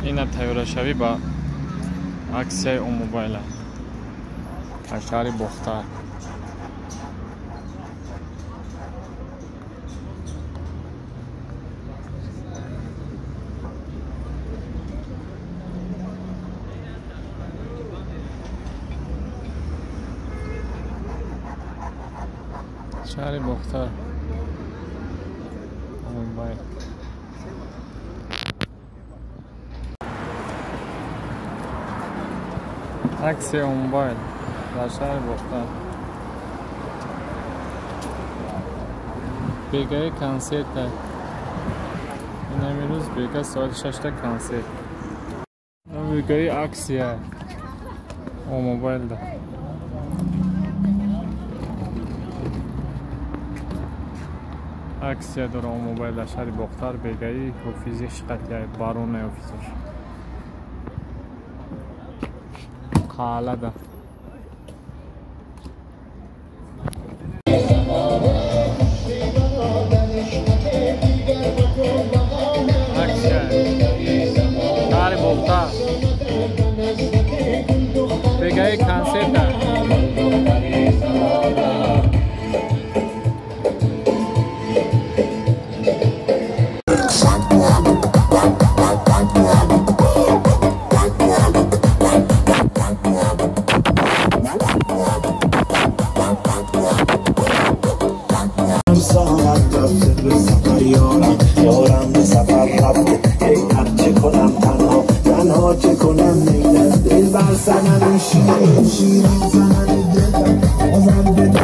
اینا تیاره شوی با عکسای اون موبایل از شهر بختر. شهر بختر موبایل. عکس موبایل در شهر بختر. بیگه کنسرت این همی روز بیگه ساعت 6 کنسرت. بیگه عکسیه اون موبایل ده. عکسیه داره اون موبایل در شهر بختر. بیگه حفیزش قطعه بارون حفیزش قاله ده. شهر بختر بگه کنسرت ده. یارم به سفر رفته ای هرچه کنم تنها چه کنم نیده دل بر سنن شیرین زنن دلم بازم دلم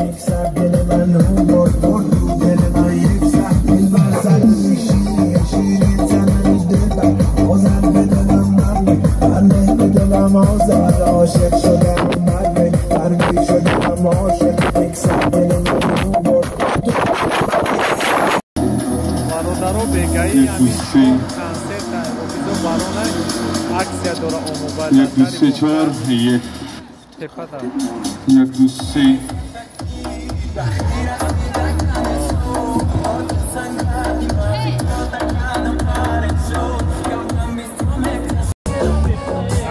یک سر دل من رو برد رو دل من یک سر دل بر سنن شیرین زنن دلم بازم به دلم من به دلم آزاد عاشق شدم برادرها بگهی همین کنسرت رو بارونه عکس داره اون موبایل. 1 2 3 4 1 تپه 1 2 3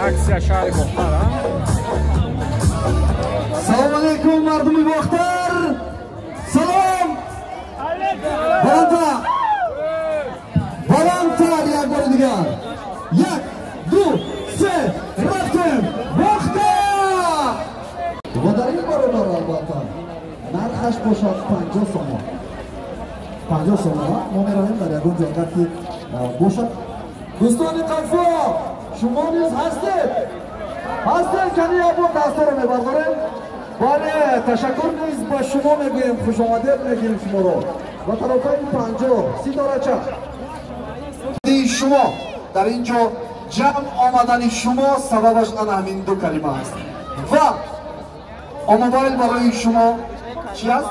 عکس شهر بختر. سلام علیکم مردم بختر. سلام بلندتر یک بار دیگر. 1 2 3 رفتیم بختر. و در این برابر البته نرخش باشد 50 سوم. 50 سوم ما میرویم در یکون جایگاه که باشد. دوستان قلفا شما نیز هستید کنی ابو دستا رو میبرداریم. بله تشکر نیز با شما میگویم. خوش آمدید میگیم شما رو و طرفای 50 دارچه شما در اینجا جمع آمدن شما سببش همین دو کلمه است و موبایل برای شما چی است؟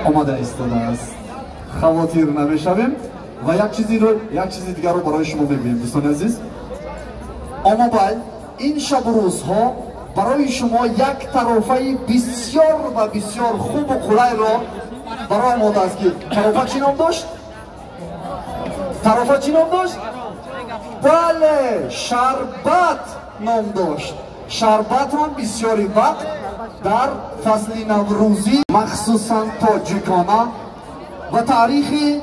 آماده ایستاده است. خواتیر نمیشویم و یک چیز دیگر رو برای شما میگویم. دوستان عزیز موبایل این شب و روزها برای شما یک طرفه بسیار و بسیار خوب و قلای را برای آماده است که طرفه چی نام داشت؟ بله شربت نام داشت. شربت هم بسیاری وقت در فصل نوروزی مخصوصا تاجیکانه و تاریخی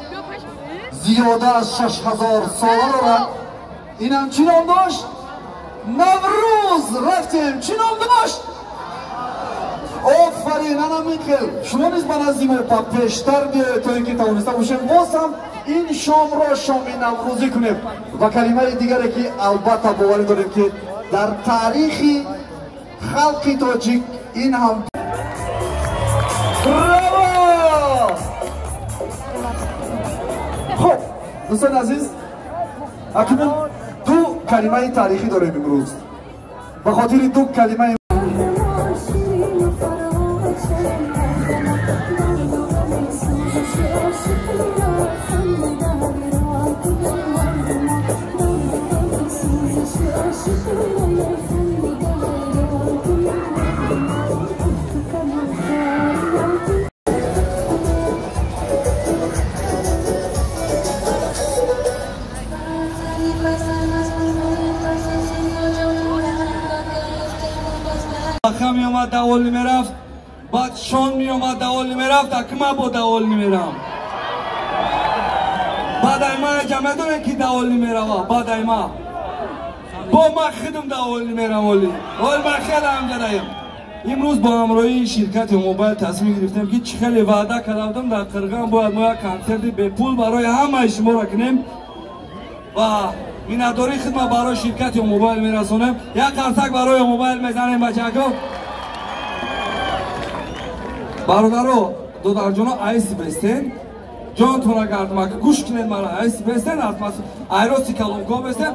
زیاده از 6000 ساله را این هم چی نام داشت؟ نوروز. رفتیم چی نام داشت؟ آفرین میخیل شما نیز من از این پا پیشتر بیایید تا اینکه توانسته باشیم باز هم این شام را شامی نوروزی کنیم. و کلمه دیگری که البته باوری داریم که در تاریخ خلق تاجیک این هم خب دوستان عزیز اکنون دو کلمه تاریخی داریم امروز. به خاطر دو کلمه می اومد دوالی میرفت بعد شان می اومد دوالی میرفت اکمه با دوالی میرم بعد ایما اگه میدونه که دوالی میرم بعد ایما با ما خودم دوالی میرم ولی من خیلی همجرایم امروز با همراهی شرکت موبایل تصمیم گرفتم که چه خیلی وعده کرده بودم در قرغن باید ما یک کنسرت به پول برای همه شما را کنیم و مینداری خدمت برای شرکت موبایل میرسونیم یک قرصک برای موبایل میزنیم بچه‌ها برادرو دو در جنا ایس بستین جان تو را گردم که گوش کنید مرا ایس بستین از ایروسی کلونکو بستین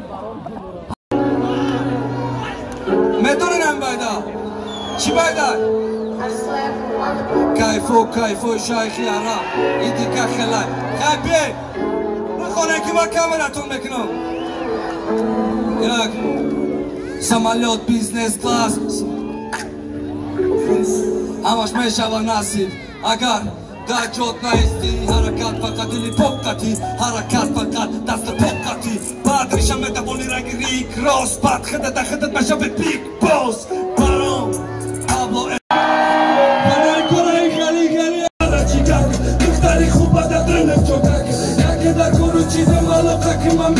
میدونین باید چی باید کیفو شایخی عرب ایدی که خلای خیلی نخونه که با کامراتون بکنم یک سمالیات بیزنس کلاس همش میشه و نصیب اگر در جد نیستی حرکت فقط دلی پاکتی حرکت فقط دست پاکتی بعد ریشم میتوانی رنگ ریک راست بعد خدت میشه به پیک باز برام پابلو برای کنای خیلی دختری خوب در دلم چوکک یکی در کنو چیزم علاقه که من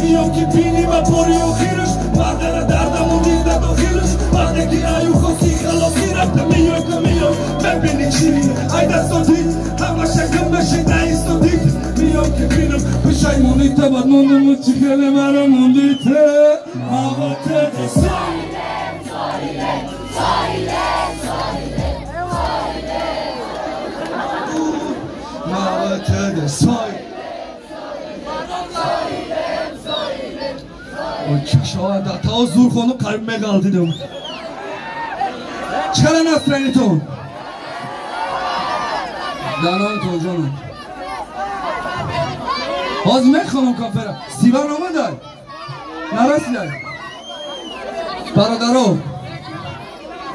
میام که بینی و باری و خیرش مردر دردم و دیده داخلش بعد که ایو خواستی خلاصی رفته میام ببینی چی ای دستو دید همه شکم بشی نیستو دید میام که بینم پشیمونیته بعد موندم چی خیلی برا موندیته آقاته شاید تا زور خونو قرب میگال دیدم چرا نفرینیتون دانانتون جانم باز میخونم کافره سیبان آمده نرسیده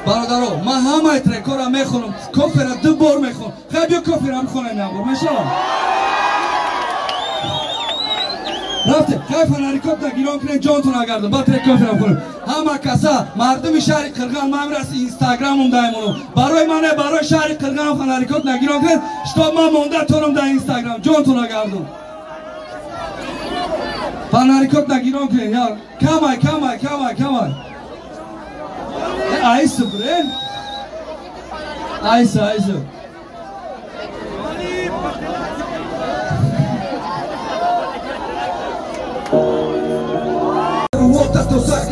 برادرو من همه ترکو را میخونم کافره دو بار میخونم خیلی بیا کافره هم خونه نبور میشه رفته خیلی فنریکوب نگیران کنه جانتون اگردم با ترک کافره هم خونم همه کسا مردم شهر قرغن من میرسی اینستاگرام هم دایمونو برای منه برای شهر قرغن فنریکوب نگیران کنه شتا من مونده تونم در اینستاگرام جانتون اگردم فنریکوب نگیران کنه یار کمای ایسو برین ایسو وقت تو سک